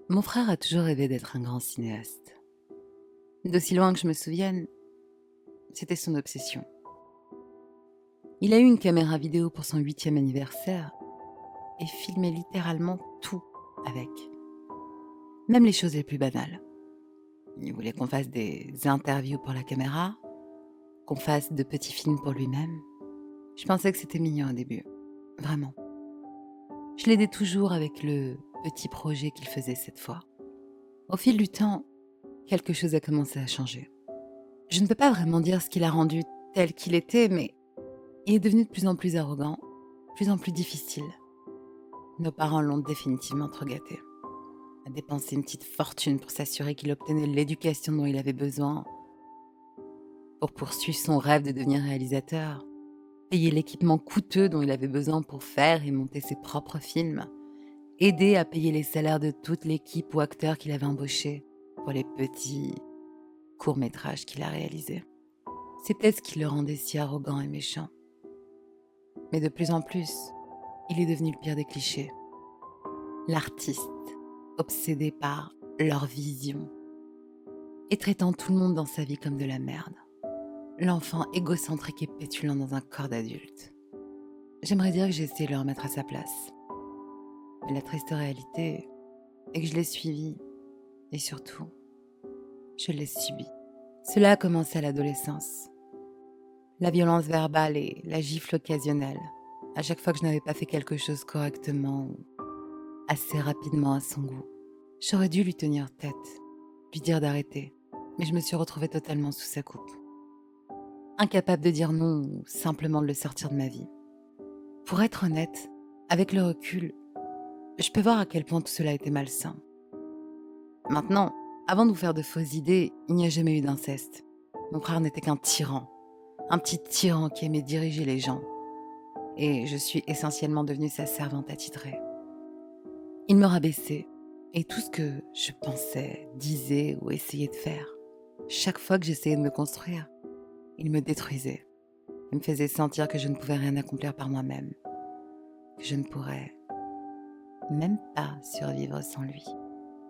Mon frère a toujours rêvé d'être un grand cinéaste. D'aussi loin que je me souvienne, c'était son obsession. Il a eu une caméra vidéo pour son 8e anniversaire et filmait littéralement tout avec, même les choses les plus banales. Il voulait qu'on fasse des interviews pour la caméra, qu'on fasse de petits films pour lui-même. Je pensais que c'était mignon au début, vraiment. Je l'aidais toujours avec le petit projet qu'il faisait cette fois. Au fil du temps, quelque chose a commencé à changer. Je ne peux pas vraiment dire ce qui l'a rendu tel qu'il était, mais il est devenu de plus en plus arrogant, de plus en plus difficile. Nos parents l'ont définitivement trop gâté. A dépensé une petite fortune pour s'assurer qu'il obtenait l'éducation dont il avait besoin pour poursuivre son rêve de devenir réalisateur, payer l'équipement coûteux dont il avait besoin pour faire et monter ses propres films, aider à payer les salaires de toute l'équipe ou acteurs qu'il avait embauchés pour les petits courts-métrages qu'il a réalisés. C'est peut-être ce qui le rendait si arrogant et méchant. Mais de plus en plus, il est devenu le pire des clichés. L'artiste, obsédé par leur vision et traitant tout le monde dans sa vie comme de la merde. L'enfant égocentrique et pétulant dans un corps d'adulte. J'aimerais dire que j'ai essayé de le remettre à sa place. Mais la triste réalité est que je l'ai suivi et surtout, je l'ai subi. Cela a commencé à l'adolescence. La violence verbale et la gifle occasionnelle, à chaque fois que je n'avais pas fait quelque chose correctement ou assez rapidement à son goût. J'aurais dû lui tenir tête, lui dire d'arrêter, mais je me suis retrouvée totalement sous sa coupe. Incapable de dire non ou simplement de le sortir de ma vie. Pour être honnête, avec le recul, je peux voir à quel point tout cela était malsain. Maintenant, avant de vous faire de fausses idées, il n'y a jamais eu d'inceste. Mon frère n'était qu'un tyran, un petit tyran qui aimait diriger les gens. Et je suis essentiellement devenue sa servante attitrée. Il me rabaissait, et tout ce que je pensais, disais ou essayais de faire, chaque fois que j'essayais de me construire, il me détruisait. Il me faisait sentir que je ne pouvais rien accomplir par moi-même, que je ne pourrais même pas survivre sans lui.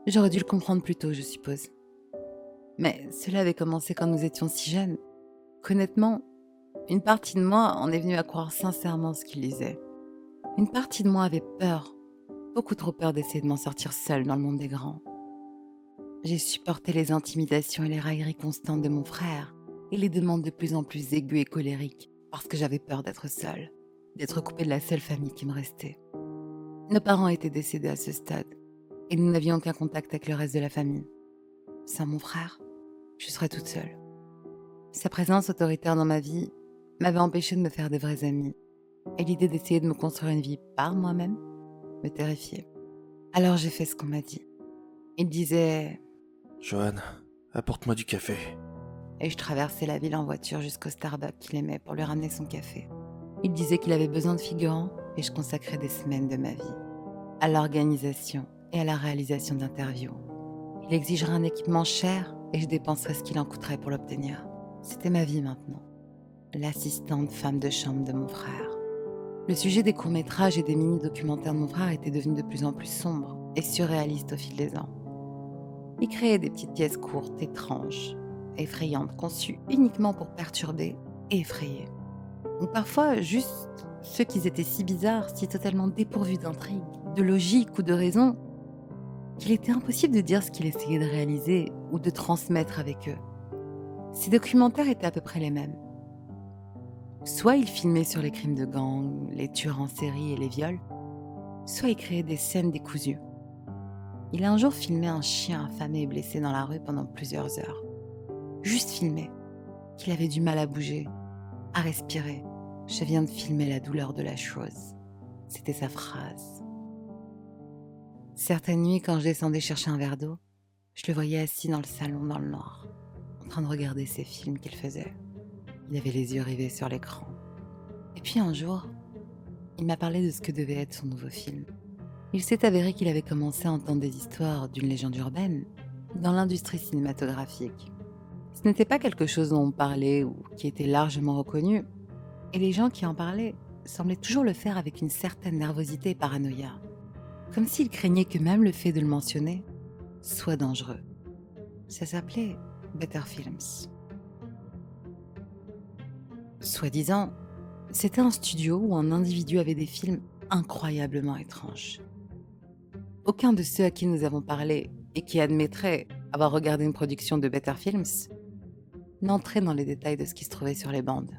J'aurais dû le comprendre plus tôt, je suppose. Mais cela avait commencé quand nous étions si jeunes, qu'honnêtement, une partie de moi en est venue à croire sincèrement ce qu'il disait. Une partie de moi avait peur, beaucoup trop peur d'essayer de m'en sortir seule dans le monde des grands. J'ai supporté les intimidations et les railleries constantes de mon frère et les demandes de plus en plus aiguës et colériques parce que j'avais peur d'être seule, d'être coupée de la seule famille qui me restait. Nos parents étaient décédés à ce stade et nous n'avions aucun contact avec le reste de la famille. Sans mon frère, je serais toute seule. Sa présence autoritaire dans ma vie m'avait empêchée de me faire de vrais amis et l'idée d'essayer de me construire une vie par moi-même me terrifiait. Alors j'ai fait ce qu'on m'a dit. Il disait Johan, apporte-moi du café. et je traversais la ville en voiture jusqu'au Starbucks qu'il aimait pour lui ramener son café. Il disait qu'il avait besoin de figurants et je consacrais des semaines de ma vie à l'organisation et à la réalisation d'interviews. Il exigerait un équipement cher et je dépenserais ce qu'il en coûterait pour l'obtenir. C'était ma vie maintenant, l'assistante femme de chambre de mon frère. Le sujet des courts-métrages et des mini-documentaires de mon frère était devenu de plus en plus sombre et surréaliste au fil des ans. Il créait des petites pièces courtes, étranges, effrayantes, conçues uniquement pour perturber et effrayer. Ou parfois, juste ceux qui étaient si bizarres, si totalement dépourvus d'intrigue, de logique ou de raison, qu'il était impossible de dire ce qu'il essayait de réaliser ou de transmettre avec eux. Ces documentaires étaient à peu près les mêmes. Soit il filmait sur les crimes de gang, les tueurs en série et les viols, soit il créait des scènes décousues. Il a un jour filmé un chien affamé et blessé dans la rue pendant plusieurs heures. Juste filmé, qu'il avait du mal à bouger, à respirer. Je viens de filmer la douleur de la chose. C'était sa phrase. Certaines nuits, quand je descendais chercher un verre d'eau, je le voyais assis dans le salon dans le noir, en train de regarder ses films qu'il faisait. Il avait les yeux rivés sur l'écran. Et puis un jour, il m'a parlé de ce que devait être son nouveau film. Il s'est avéré qu'il avait commencé à entendre des histoires d'une légende urbaine dans l'industrie cinématographique. Ce n'était pas quelque chose dont on parlait ou qui était largement reconnu, et les gens qui en parlaient semblaient toujours le faire avec une certaine nervosité et paranoïa, comme s'ils craignaient que même le fait de le mentionner soit dangereux. Ça s'appelait Better Films. Soi-disant, c'était un studio où un individu avait des films incroyablement étranges. Aucun de ceux à qui nous avons parlé et qui admettraient avoir regardé une production de Better Films n'entrait dans les détails de ce qui se trouvait sur les bandes.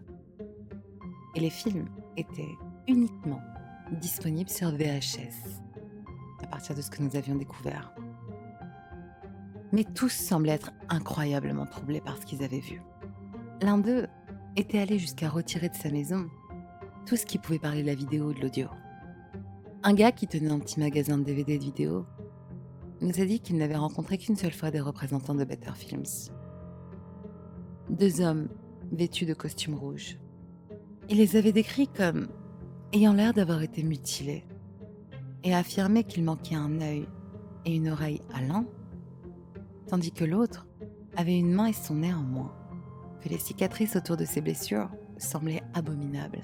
Et les films étaient uniquement disponibles sur VHS, à partir de ce que nous avions découvert. Mais tous semblaient être incroyablement troublés par ce qu'ils avaient vu. L'un d'eux était allé jusqu'à retirer de sa maison tout ce qui pouvait parler de la vidéo ou de l'audio. Un gars qui tenait un petit magasin de DVD et de vidéos nous a dit qu'il n'avait rencontré qu'une seule fois des représentants de Better Films. 2 hommes vêtus de costumes rouges. Il les avait décrits comme ayant l'air d'avoir été mutilés et a affirmé qu'il manquait un œil et une oreille à l'un, tandis que l'autre avait une main et son nez en moins, que les cicatrices autour de ses blessures semblaient abominables.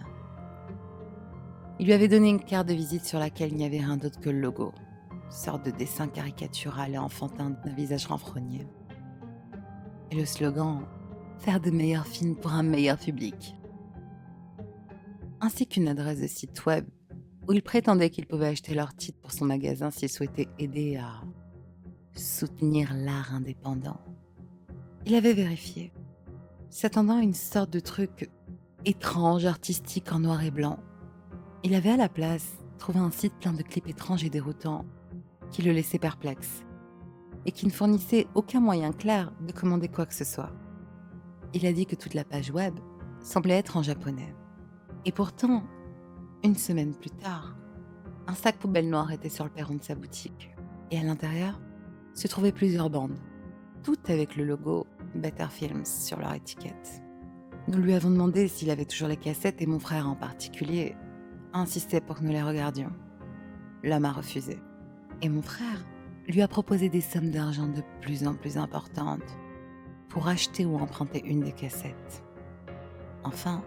Il lui avait donné une carte de visite sur laquelle il n'y avait rien d'autre que le logo, une sorte de dessin caricatural et enfantin d'un visage renfrogné. Et le slogan « Faire de meilleurs films pour un meilleur public », ainsi qu'une adresse de site web où il prétendait qu'ils pouvaient acheter leur titre pour son magasin s'ils souhaitaient aider à soutenir l'art indépendant. Il avait vérifié, s'attendant à une sorte de truc étrange, artistique en noir et blanc. Il avait à la place trouvé un site plein de clips étranges et déroutants qui le laissaient perplexe et qui ne fournissait aucun moyen clair de commander quoi que ce soit. Il a dit que toute la page web semblait être en japonais. Et pourtant, une semaine plus tard, un sac poubelle noir était sur le perron de sa boutique. Et à l'intérieur, se trouvaient plusieurs bandes, toutes avec le logo Better Films sur leur étiquette. Nous lui avons demandé s'il avait toujours les cassettes et mon frère en particulier insistait pour que nous les regardions. L'homme a refusé. Et mon frère lui a proposé des sommes d'argent de plus en plus importantes pour acheter ou emprunter une des cassettes. Enfin,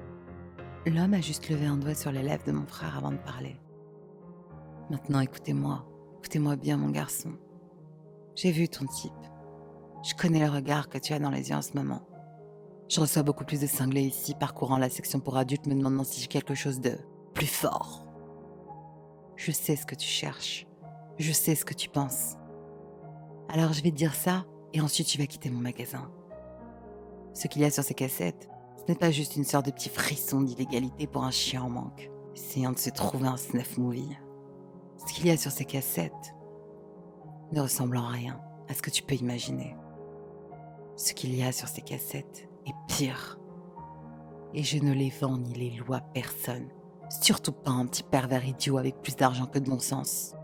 l'homme a juste levé un doigt sur les lèvres de mon frère avant de parler. Maintenant, écoutez-moi bien, mon garçon. J'ai vu ton type. Je connais le regard que tu as dans les yeux en ce moment. Je reçois beaucoup plus de cinglés ici, parcourant la section pour adultes, me demandant si j'ai quelque chose de plus fort. Je sais ce que tu cherches. Je sais ce que tu penses. Alors je vais te dire ça, et ensuite tu vas quitter mon magasin. Ce qu'il y a sur ces cassettes, ce n'est pas juste une sorte de petit frisson d'illégalité pour un chien en manque, essayant de se trouver un snuff movie. Ce qu'il y a sur ces cassettes ne ressemble en rien à ce que tu peux imaginer. Ce qu'il y a sur ces cassettes est pire. Et je ne les vends ni les loue à personne. Surtout pas un petit pervers idiot avec plus d'argent que de bon sens.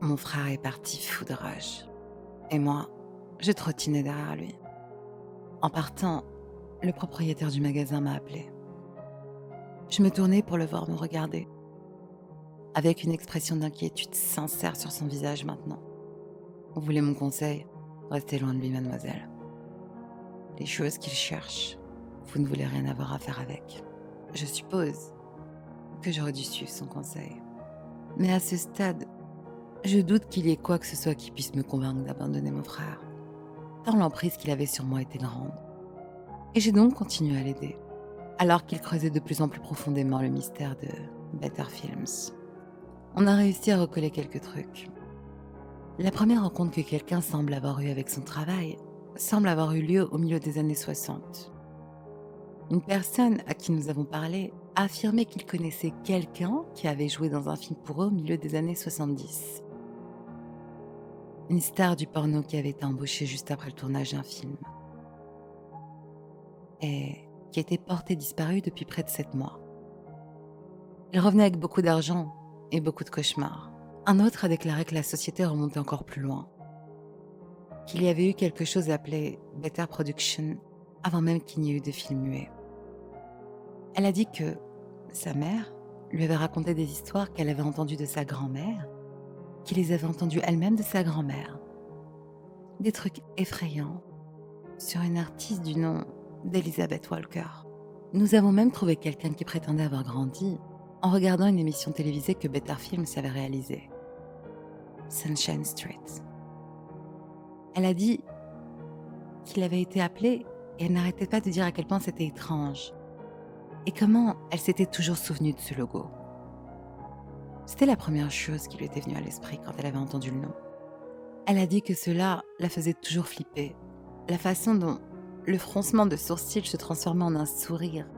Mon frère est parti fou de rage. Et moi, je trottinais derrière lui. En partant, le propriétaire du magasin m'a appelé. Je me tournai pour le voir me regarder, avec une expression d'inquiétude sincère sur son visage maintenant. Vous voulez mon conseil? Restez loin de lui, mademoiselle. Les choses qu'il cherche, vous ne voulez rien avoir à faire avec. Je suppose que j'aurais dû suivre son conseil. Mais à ce stade, je doute qu'il y ait quoi que ce soit qui puisse me convaincre d'abandonner mon frère, tant l'emprise qu'il avait sur moi était grande. Et j'ai donc continué à l'aider, alors qu'il creusait de plus en plus profondément le mystère de Better Films. On a réussi à recoller quelques trucs. La première rencontre que quelqu'un semble avoir eue avec son travail semble avoir eu lieu au milieu des années 60. Une personne à qui nous avons parlé a affirmé qu'il connaissait quelqu'un qui avait joué dans un film pour eux au milieu des années 70. Une star du porno qui avait été embauchée juste après le tournage d'un film. Et qui était porté disparu depuis près de 7 mois. Il revenait avec beaucoup d'argent et beaucoup de cauchemars. Un autre a déclaré que la société remontait encore plus loin. Qu'il y avait eu quelque chose appelé Better Production avant même qu'il n'y ait eu de film muet. Elle a dit que sa mère lui avait raconté des histoires qu'elle avait entendues de sa grand-mère, qui les avait entendues elle-même de sa grand-mère. Des trucs effrayants sur une artiste du nom d'Elizabeth Walker. Nous avons même trouvé quelqu'un qui prétendait avoir grandi en regardant une émission télévisée que Better Films avait réalisée. Sunshine Street. Elle a dit qu'il avait été appelé et elle n'arrêtait pas de dire à quel point c'était étrange. Et comment elle s'était toujours souvenue de ce logo. C'était la première chose qui lui était venue à l'esprit quand elle avait entendu le nom. Elle a dit que cela la faisait toujours flipper. La façon dont le froncement de sourcils se transformait en un sourire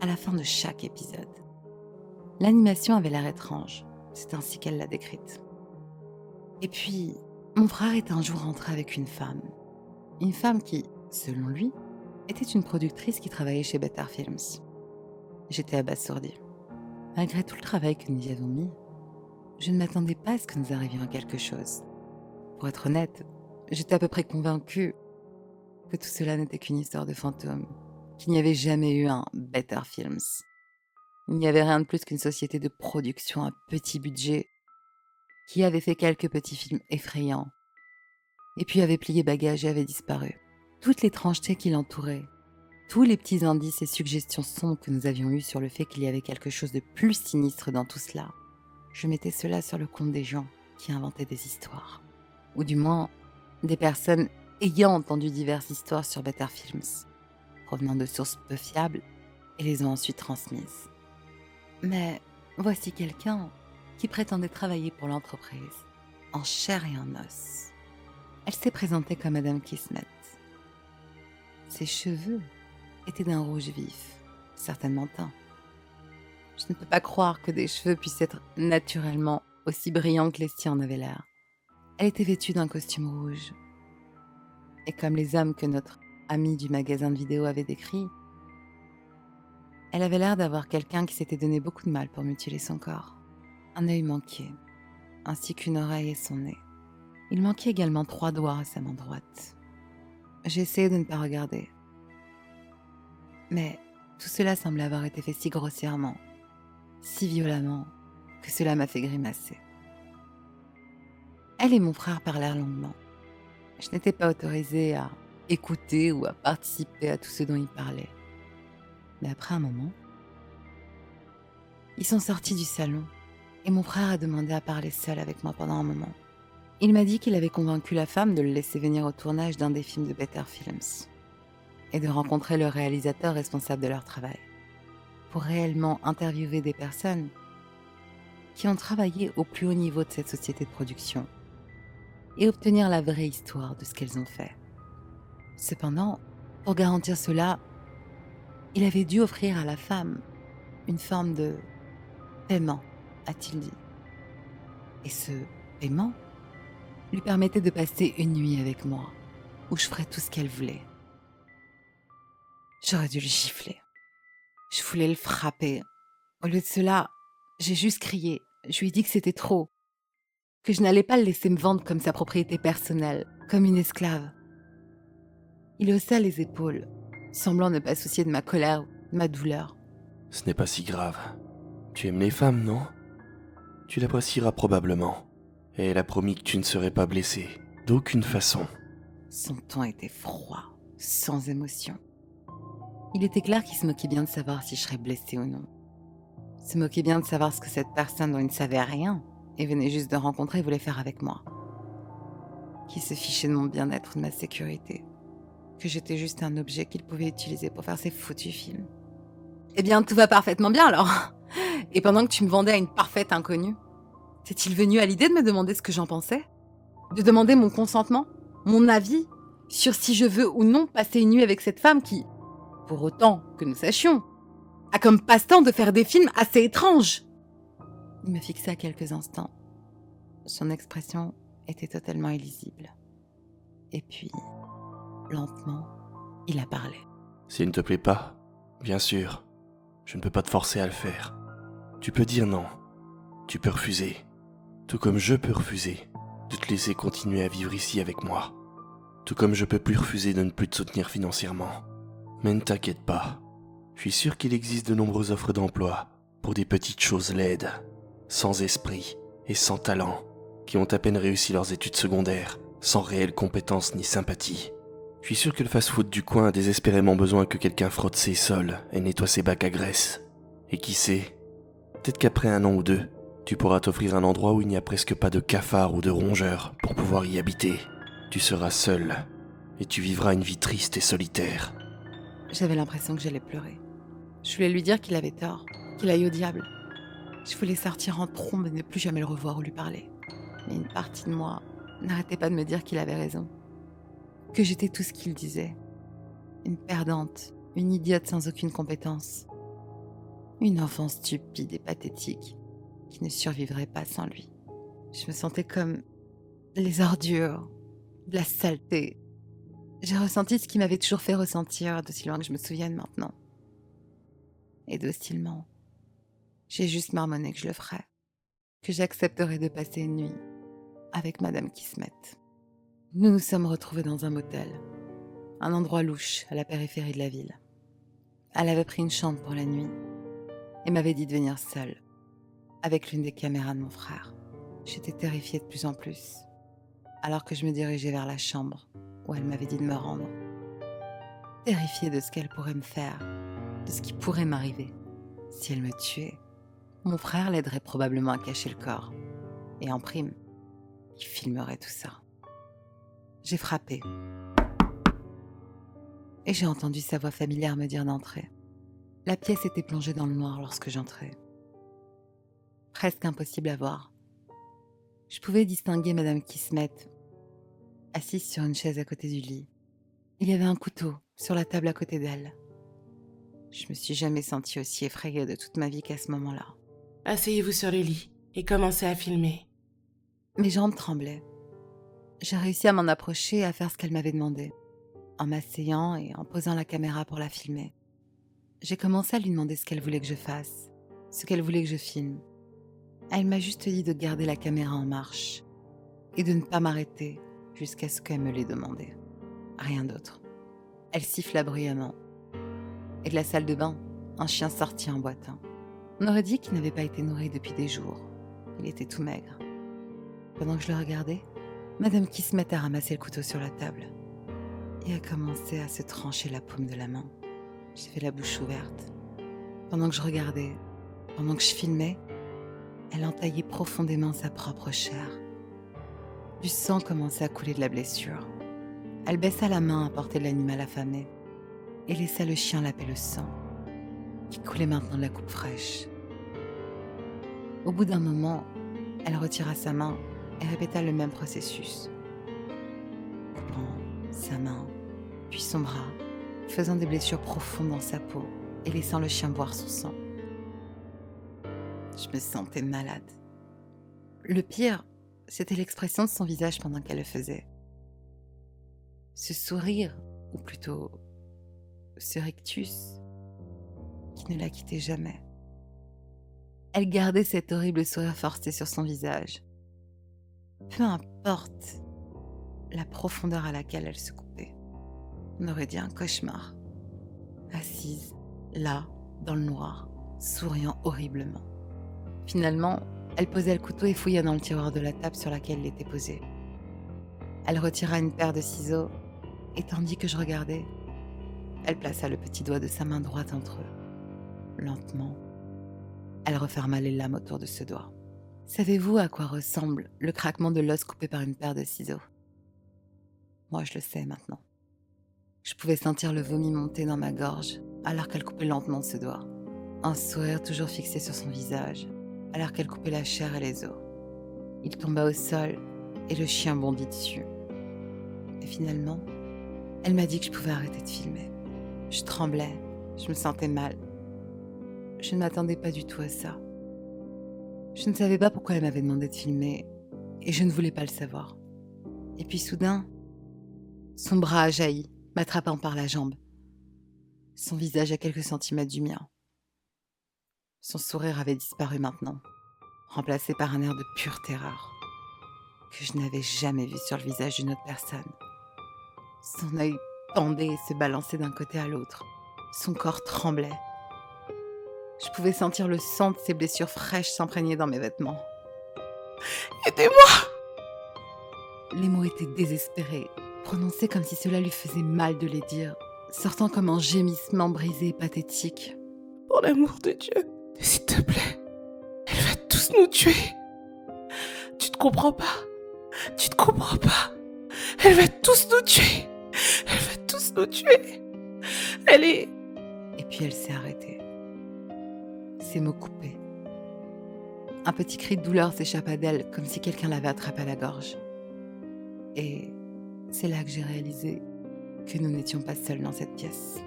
à la fin de chaque épisode. L'animation avait l'air étrange, c'est ainsi qu'elle l'a décrite. Et puis, mon frère était un jour rentré avec une femme. Une femme qui, selon lui, était une productrice qui travaillait chez Better Films. J'étais abasourdie. Malgré tout le travail que nous y avons mis, je ne m'attendais pas à ce que nous arrivions à quelque chose. Pour être honnête, j'étais à peu près convaincue que tout cela n'était qu'une histoire de fantôme, qu'il n'y avait jamais eu un Better Films. Il n'y avait rien de plus qu'une société de production à petit budget qui avait fait quelques petits films effrayants, et puis avait plié bagages et avait disparu. Toutes l'étrangeté qui l'entourait, tous les petits indices et suggestions sombres que nous avions eus sur le fait qu'il y avait quelque chose de plus sinistre dans tout cela, je mettais cela sur le compte des gens qui inventaient des histoires. Ou du moins, des personnes ayant entendu diverses histoires sur Better Films, provenant de sources peu fiables, et les ont ensuite transmises. Mais voici quelqu'un qui prétendait travailler pour l'entreprise, en chair et en os. Elle s'est présentée comme Madame Kismet. Ses cheveux étaient d'un rouge vif, certainement teint. Je ne peux pas croire que des cheveux puissent être naturellement aussi brillants que les siens en avaient l'air. Elle était vêtue d'un costume rouge. Et comme les hommes que notre ami du magasin de vidéo avait décrits, elle avait l'air d'avoir quelqu'un qui s'était donné beaucoup de mal pour mutiler son corps. Un œil manqué, ainsi qu'une oreille et son nez. Il manquait également 3 doigts à sa main droite. J'ai essayé de ne pas regarder. Mais tout cela semblait avoir été fait si grossièrement, si violemment, que cela m'a fait grimacer. Elle et mon frère parlèrent longuement. Je n'étais pas autorisée à écouter ou à participer à tout ce dont ils parlaient. Mais après un moment, ils sont sortis du salon et mon frère a demandé à parler seul avec moi pendant un moment. Il m'a dit qu'il avait convaincu la femme de le laisser venir au tournage d'un des films de Better Films et de rencontrer le réalisateur responsable de leur travail pour réellement interviewer des personnes qui ont travaillé au plus haut niveau de cette société de production et obtenir la vraie histoire de ce qu'elles ont fait. Cependant, pour garantir cela, il avait dû offrir à la femme une forme de paiement, a-t-il dit. Et ce paiement lui permettait de passer une nuit avec moi, où je ferais tout ce qu'elle voulait. J'aurais dû le gifler. Je voulais le frapper. Au lieu de cela, j'ai juste crié. Je lui ai dit que c'était trop, que je n'allais pas le laisser me vendre comme sa propriété personnelle, comme une esclave. Il haussa les épaules, semblant ne pas soucier de ma colère ou de ma douleur. Ce n'est pas si grave. Tu aimes les femmes, non? Tu l'apprécieras probablement. Et elle a promis que tu ne serais pas blessé, d'aucune façon. Son ton était froid, sans émotion. Il était clair qu'il se moquait bien de savoir si je serais blessée ou non. Se moquait bien de savoir ce que cette personne dont il ne savait rien et venait juste de rencontrer voulait faire avec moi. Qu'il se fichait de mon bien-être ou de ma sécurité. Que j'étais juste un objet qu'il pouvait utiliser pour faire ses foutus films. Eh bien, tout va parfaitement bien alors. Et pendant que tu me vendais à une parfaite inconnue, t'es-il venu à l'idée de me demander ce que j'en pensais? De demander mon consentement, mon avis, sur si je veux ou non passer une nuit avec cette femme qui, pour autant que nous sachions, a comme passe-temps de faire des films assez étranges. Il me fixa quelques instants. Son expression était totalement illisible. Et puis, lentement, il a parlé. S'il ne te plaît pas, bien sûr, je ne peux pas te forcer à le faire. Tu peux dire non. Tu peux refuser. Tout comme je peux refuser de te laisser continuer à vivre ici avec moi. Tout comme je peux plus refuser de ne plus te soutenir financièrement. Mais ne t'inquiète pas. Je suis sûr qu'il existe de nombreuses offres d'emploi pour des petites choses laides, sans esprit et sans talent, qui ont à peine réussi leurs études secondaires, sans réelle compétence ni sympathie. Je suis sûr que le fast-food du coin a désespérément besoin que quelqu'un frotte ses sols et nettoie ses bacs à graisse. Et qui sait, peut-être qu'après 1 an ou 2, tu pourras t'offrir un endroit où il n'y a presque pas de cafards ou de rongeurs pour pouvoir y habiter. Tu seras seule et tu vivras une vie triste et solitaire. J'avais l'impression que j'allais pleurer. Je voulais lui dire qu'il avait tort, qu'il aille au diable. Je voulais sortir en trombe et ne plus jamais le revoir ou lui parler. Mais une partie de moi n'arrêtait pas de me dire qu'il avait raison. Que j'étais tout ce qu'il disait. Une perdante, une idiote sans aucune compétence. Une enfant stupide et pathétique qui ne survivrait pas sans lui. Je me sentais comme les ordures, de la saleté. J'ai ressenti ce qui m'avait toujours fait ressentir, d'aussi loin que je me souvienne maintenant. Et docilement, j'ai juste marmonné que je le ferais, que j'accepterais de passer une nuit avec Madame Kismet. Nous nous sommes retrouvés dans un motel, un endroit louche à la périphérie de la ville. Elle avait pris une chambre pour la nuit et m'avait dit de venir seule, avec l'une des caméras de mon frère. J'étais terrifiée de plus en plus, alors que je me dirigeais vers la chambre où elle m'avait dit de me rendre. Terrifiée de ce qu'elle pourrait me faire, de ce qui pourrait m'arriver. Si elle me tuait, mon frère l'aiderait probablement à cacher le corps. Et en prime, il filmerait tout ça. J'ai frappé. Et j'ai entendu sa voix familière me dire d'entrer. La pièce était plongée dans le noir lorsque j'entrais. Presque impossible à voir. Je pouvais distinguer Madame Kismet, assise sur une chaise à côté du lit. Il y avait un couteau sur la table à côté d'elle. Je me suis jamais sentie aussi effrayée de toute ma vie qu'à ce moment-là. Asseyez-vous sur le lit et commencez à filmer. Mes jambes tremblaient. J'ai réussi à m'en approcher et à faire ce qu'elle m'avait demandé, en m'asseyant et en posant la caméra pour la filmer. J'ai commencé à lui demander ce qu'elle voulait que je fasse, ce qu'elle voulait que je filme. Elle m'a juste dit de garder la caméra en marche et de ne pas m'arrêter jusqu'à ce qu'elle me l'ait demandé. Rien d'autre. Elle siffla bruyamment. Et de la salle de bain, un chien sortit en boitant. On aurait dit qu'il n'avait pas été nourri depuis des jours. Il était tout maigre. Pendant que je le regardais, Madame Kismet a ramassé le couteau sur la table et a commencé à se trancher la paume de la main. J'avais la bouche ouverte. Pendant que je regardais, pendant que je filmais, elle entaillait profondément sa propre chair. Du sang commençait à couler de la blessure. Elle baissa la main à portée de l'animal affamé et laissa le chien laper le sang, qui coulait maintenant de la coupe fraîche. Au bout d'un moment, elle retira sa main et répéta le même processus, coupant sa main, puis son bras, faisant des blessures profondes dans sa peau et laissant le chien boire son sang. Je me sentais malade. Le pire, c'était l'expression de son visage pendant qu'elle le faisait. Ce sourire, ou plutôt ce rictus, qui ne la quittait jamais. Elle gardait cet horrible sourire forcé sur son visage. Peu importe la profondeur à laquelle elle se coupait. On aurait dit un cauchemar. Assise, là, dans le noir, souriant horriblement. Finalement, elle posait le couteau et fouilla dans le tiroir de la table sur laquelle il était posé. Elle retira une paire de ciseaux et tandis que je regardais, elle plaça le petit doigt de sa main droite entre eux. Lentement, elle referma les lames autour de ce doigt. Savez-vous à quoi ressemble le craquement de l'os coupé par une paire de ciseaux? Moi, je le sais maintenant. Je pouvais sentir le vomi monter dans ma gorge alors qu'elle coupait lentement ce doigt. Un sourire toujours fixé sur son visage alors qu'elle coupait la chair et les os. Il tomba au sol et le chien bondit dessus. Et finalement, elle m'a dit que je pouvais arrêter de filmer. Je tremblais, je me sentais mal. Je ne m'attendais pas du tout à ça. Je ne savais pas pourquoi elle m'avait demandé de filmer et je ne voulais pas le savoir. Et puis soudain, son bras a jailli, m'attrapant par la jambe. Son visage à quelques centimètres du mien. Son sourire avait disparu maintenant, remplacé par un air de pure terreur que je n'avais jamais vu sur le visage d'une autre personne. Son œil pendait et se balançait d'un côté à l'autre. Son corps tremblait. Je pouvais sentir le sang de ses blessures fraîches s'imprégner dans mes vêtements. « Aidez-moi !» Les mots étaient désespérés, prononcés comme si cela lui faisait mal de les dire, sortant comme un gémissement brisé et pathétique. « Pour l'amour de Dieu, s'il te plaît, elle va tous nous tuer. Tu ne comprends pas. Tu ne comprends pas. Elle va tous nous tuer. Elle va tous nous tuer. Elle est... Et puis elle s'est arrêtée. Ses mots coupés. Un petit cri de douleur s'échappa d'elle, comme si quelqu'un l'avait attrapée à la gorge. Et c'est là que j'ai réalisé que nous n'étions pas seuls dans cette pièce.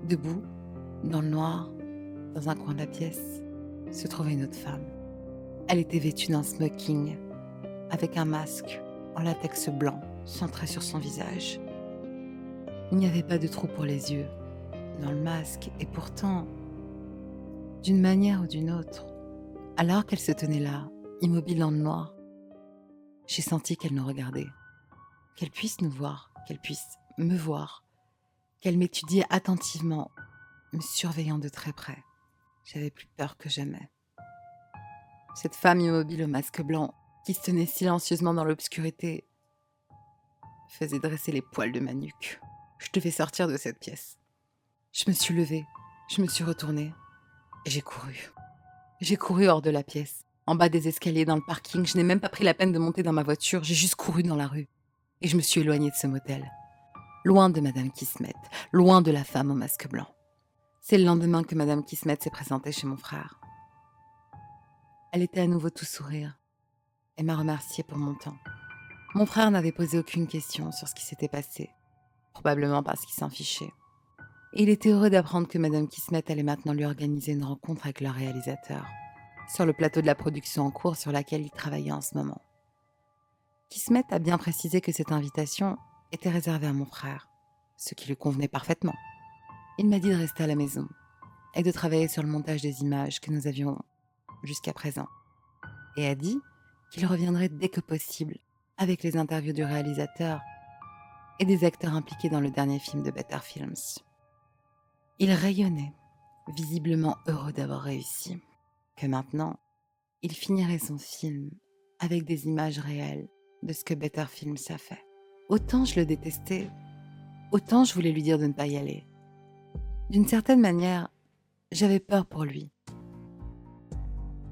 Debout, dans le noir, dans un coin de la pièce, se trouvait une autre femme. Elle était vêtue d'un smoking, avec un masque en latex blanc centré sur son visage. Il n'y avait pas de trou pour les yeux dans le masque, et pourtant, d'une manière ou d'une autre, alors qu'elle se tenait là, immobile dans le noir, j'ai senti qu'elle nous regardait, qu'elle puisse nous voir, qu'elle puisse me voir, qu'elle m'étudiait attentivement, me surveillant de très près. J'avais plus peur que jamais. Cette femme immobile au masque blanc, qui se tenait silencieusement dans l'obscurité, faisait dresser les poils de ma nuque. Je devais sortir de cette pièce. Je me suis levée, je me suis retournée, et j'ai couru. J'ai couru hors de la pièce, en bas des escaliers, dans le parking. Je n'ai même pas pris la peine de monter dans ma voiture, j'ai juste couru dans la rue. Et je me suis éloignée de ce motel. Loin de Madame Kismet, loin de la femme au masque blanc. C'est le lendemain que Madame Kismet s'est présentée chez mon frère. Elle était à nouveau tout sourire et m'a remerciée pour mon temps. Mon frère n'avait posé aucune question sur ce qui s'était passé, probablement parce qu'il s'en fichait. Et il était heureux d'apprendre que Madame Kismet allait maintenant lui organiser une rencontre avec le réalisateur, sur le plateau de la production en cours sur laquelle il travaillait en ce moment. Kismet a bien précisé que cette invitation était réservée à mon frère, ce qui lui convenait parfaitement. Il m'a dit de rester à la maison et de travailler sur le montage des images que nous avions jusqu'à présent, et a dit qu'il reviendrait dès que possible avec les interviews du réalisateur et des acteurs impliqués dans le dernier film de Better Films. Il rayonnait, visiblement heureux d'avoir réussi, que maintenant, il finirait son film avec des images réelles de ce que Better Films a fait. Autant je le détestais, autant je voulais lui dire de ne pas y aller. D'une certaine manière, j'avais peur pour lui.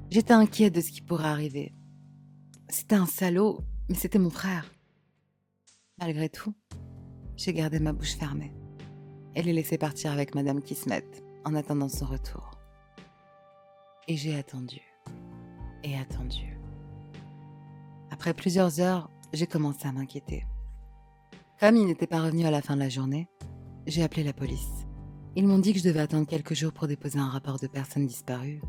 J'étais inquiète de ce qui pourrait arriver. C'était un salaud, mais c'était mon frère. Malgré tout, j'ai gardé ma bouche fermée et l'ai laissé partir avec Madame Kismet en attendant son retour. Et j'ai attendu et attendu. Après plusieurs heures, j'ai commencé à m'inquiéter. Comme il n'était pas revenu à la fin de la journée, j'ai appelé la police. Ils m'ont dit que je devais attendre quelques jours pour déposer un rapport de personnes disparues.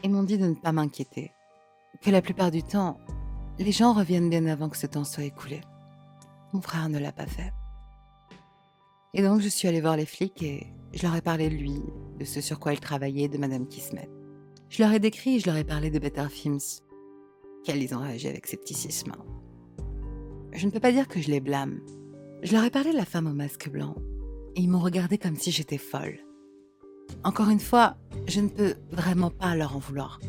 Ils m'ont dit de ne pas m'inquiéter, que la plupart du temps, les gens reviennent bien avant que ce temps soit écoulé. Mon frère ne l'a pas fait. Et donc je suis allée voir les flics et je leur ai parlé de lui, de ce sur quoi il travaillait, de Madame Kismet. Je leur ai décrit et je leur ai parlé de Better Films, qu'elles ils ont réagi avec scepticisme. Je ne peux pas dire que je les blâme. Je leur ai parlé de la femme au masque blanc et ils m'ont regardé comme si j'étais folle. Encore une fois, je ne peux vraiment pas leur en vouloir.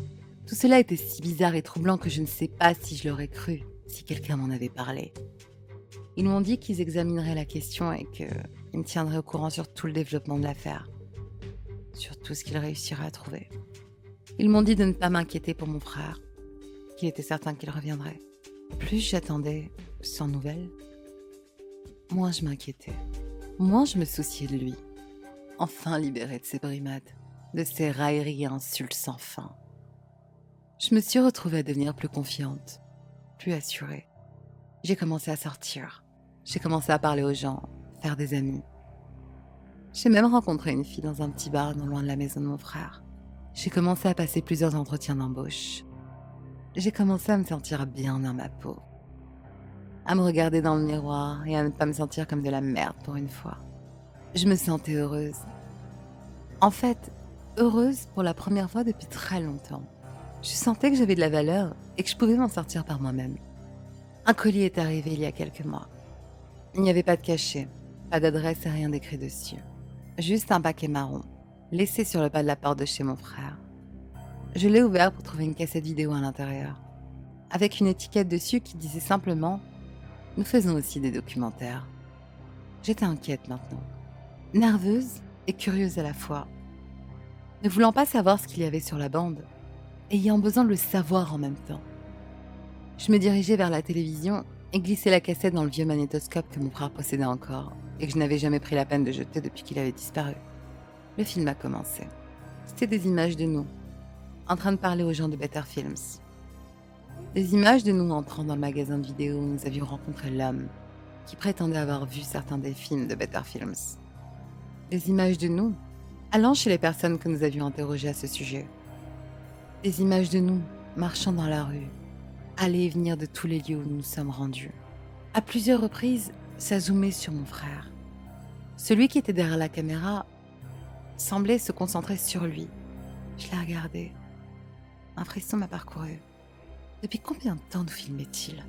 Tout cela était si bizarre et troublant que je ne sais pas si je l'aurais cru, si quelqu'un m'en avait parlé. Ils m'ont dit qu'ils examineraient la question et qu'ils me tiendraient au courant sur tout le développement de l'affaire, sur tout ce qu'ils réussiraient à trouver. Ils m'ont dit de ne pas m'inquiéter pour mon frère, qu'il était certain qu'il reviendrait. Plus j'attendais sans nouvelles, moins je m'inquiétais, moins je me souciais de lui. Enfin libéré de ses brimades, de ses railleries et insultes sans fin. Je me suis retrouvée à devenir plus confiante, plus assurée. J'ai commencé à sortir, j'ai commencé à parler aux gens, faire des amis. J'ai même rencontré une fille dans un petit bar non loin de la maison de mon frère. J'ai commencé à passer plusieurs entretiens d'embauche. J'ai commencé à me sentir bien dans ma peau, à me regarder dans le miroir et à ne pas me sentir comme de la merde pour une fois. Je me sentais heureuse. En fait, heureuse pour la première fois depuis très longtemps. Je sentais que j'avais de la valeur et que je pouvais m'en sortir par moi-même. Un colis est arrivé il y a quelques mois. Il n'y avait pas de cachet, pas d'adresse et rien d'écrit dessus. Juste un paquet marron, laissé sur le pas de la porte de chez mon frère. Je l'ai ouvert pour trouver une cassette vidéo à l'intérieur, avec une étiquette dessus qui disait simplement « Nous faisons aussi des documentaires ». J'étais inquiète maintenant, nerveuse et curieuse à la fois, ne voulant pas savoir ce qu'il y avait sur la bande, ayant besoin de le savoir en même temps. Je me dirigeais vers la télévision et glissé la cassette dans le vieux magnétoscope que mon frère possédait encore et que je n'avais jamais pris la peine de jeter depuis qu'il avait disparu. Le film a commencé. C'était des images de nous, en train de parler aux gens de Better Films. Des images de nous entrant dans le magasin de vidéo où nous avions rencontré l'homme qui prétendait avoir vu certains des films de Better Films. Des images de nous allant chez les personnes que nous avions interrogées à ce sujet. Des images de nous marchant dans la rue, aller et venir de tous les lieux où nous nous sommes rendus. À plusieurs reprises, ça zoomait sur mon frère. Celui qui était derrière la caméra semblait se concentrer sur lui. Je l'ai regardé. Un frisson m'a parcouru. Depuis combien de temps nous filmait-il ?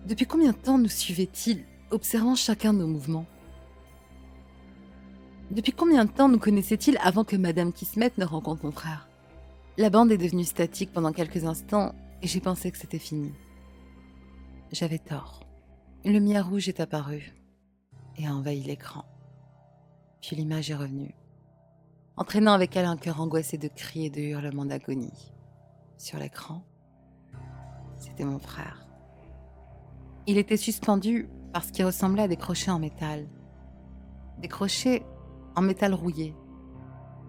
Depuis combien de temps nous suivait-il, observant chacun de nos mouvements ? Depuis combien de temps nous connaissait-il avant que Madame Kismet ne rencontre mon frère ? La bande est devenue statique pendant quelques instants et j'ai pensé que c'était fini. J'avais tort. Une lumière rouge est apparue et a envahi l'écran. Puis l'image est revenue, entraînant avec elle un cœur angoissé de cris et de hurlements d'agonie. Sur l'écran, c'était mon frère. Il était suspendu par ce qui ressemblait à des crochets en métal. Des crochets en métal rouillé.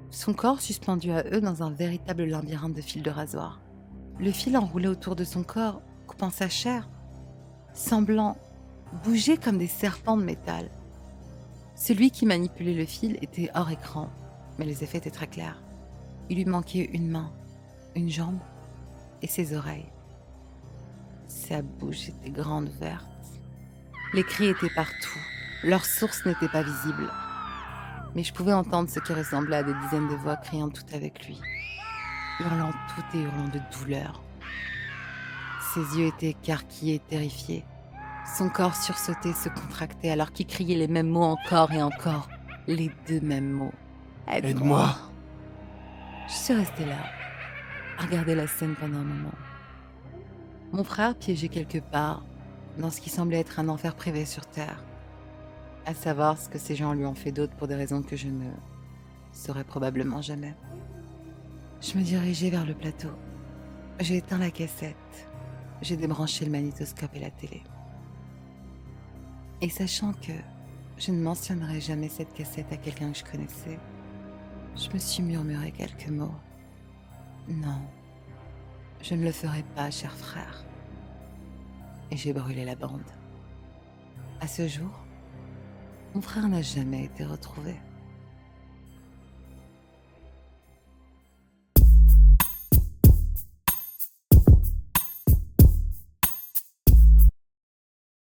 Son corps suspendu à eux dans un véritable labyrinthe de fils de rasoir. Le fil enroulé autour de son corps, coupant sa chair, semblant bouger comme des serpents de métal. Celui qui manipulait le fil était hors écran, mais les effets étaient très clairs. Il lui manquait une main, une jambe et ses oreilles. Sa bouche était grande ouverte. Les cris étaient partout. Leur source n'était pas visible. Mais je pouvais entendre ce qui ressemblait à des dizaines de voix criant toutes avec lui, hurlant toutes et hurlant de douleur. Ses yeux étaient écarquillés, terrifiés. Son corps sursautait, se contractait alors qu'il criait les mêmes mots encore et encore. Les deux mêmes mots. Aide-moi. Je suis restée là, à regarder la scène pendant un moment. Mon frère piégé quelque part, dans ce qui semblait être un enfer privé sur Terre. À savoir ce que ces gens lui ont fait d'autre pour des raisons que je ne saurais probablement jamais. Je me dirigeais vers le plateau. J'ai éteint la cassette. J'ai débranché le magnétoscope et la télé. Et sachant que je ne mentionnerai jamais cette cassette à quelqu'un que je connaissais, je me suis murmuré quelques mots. Non, je ne le ferai pas, cher frère. Et j'ai brûlé la bande. À ce jour, mon frère n'a jamais été retrouvé.